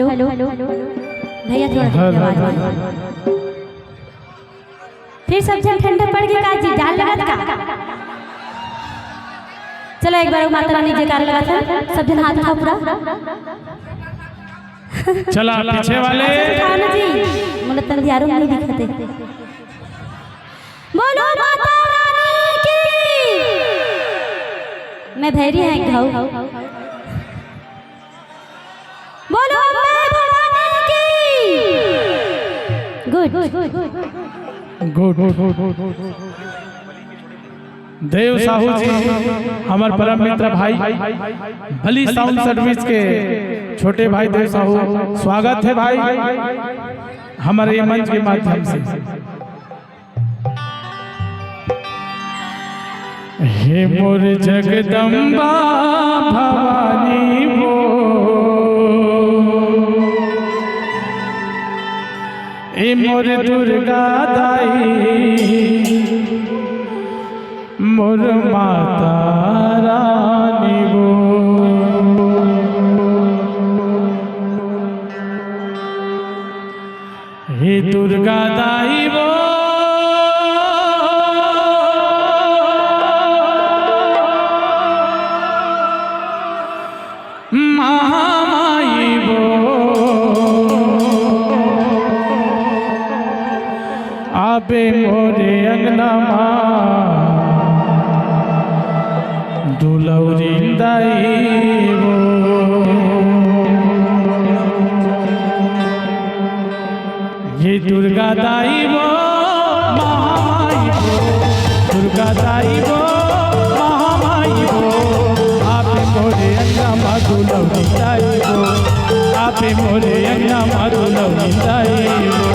Hello भैया थोड़ा आवाज फिर सब जन ठंडा पड़ के काजी डाल लगा का। चलो एक बार माता रानी जयकार लगा था सब जन हाथ उठाओ पूरा। चला पीछे वाले खाना जी मतलब तन यारों नहीं दिखते। बोलो माता रानी की। मैं भैरी है घाव। बोलो मैं भवानी की। गुड गुड देव साहू जी हमारे परम मित्र भाई भली साउंड सर्विस के छोटे भाई देव साहू स्वागत है भाई हमारे ये मंच के माध्यम से। हे मोर जगदम्बा भवानी वो ए मोर दुर्गा दाई मोर माता रानी वो हे दुर्गा दाई वो महामाई वो आबे मोरे अंगना दुलौरी दाई वो ये दुर्गा दाई वो महामाई वो दुर्गा दाई वो महामाई वो आप मोरे अंगना दुलौरी दाई वो आप मोरे अंगना दुलौरी दाई वो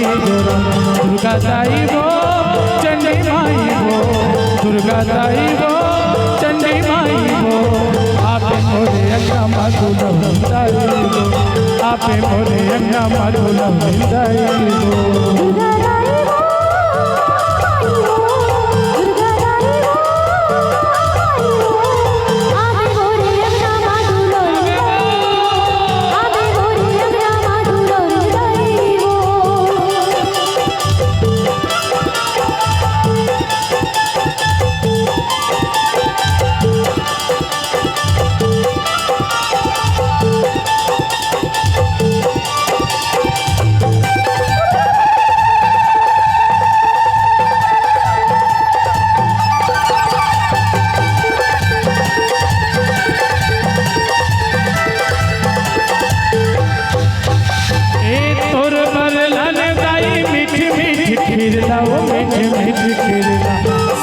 दुर्गा दाई वो चंडी माई वो दुर्गा दाई वो चंडी माई वो आप मोरे अंगना माधुलम दाई वो आप मोरे अंगना माधुलम दाई वो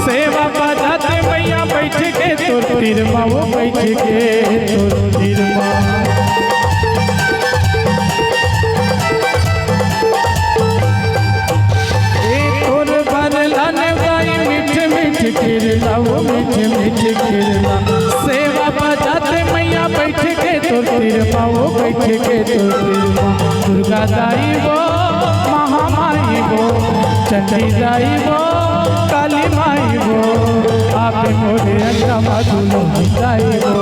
सेवा बजाते मैया बैठ के तोर तिरमा वो बैठ के तोर तिरमा तोर बरलाने गाई मीठ मीठ के मीठे खिलना सेवा बजाते मैया बैठ के तो तिरमा वो बैठ के तो तिरमा दुर्गा दाई वो महामाई वो चंडी दाई वो काली माई वो आपे मोरे अंगा माधुलो दाई वो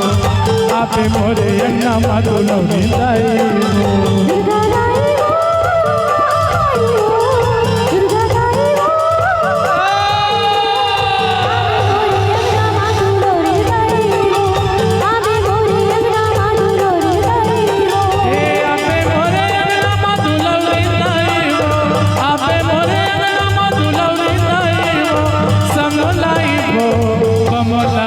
आपे मोरे अंगा माधुलो दाई वो Come on,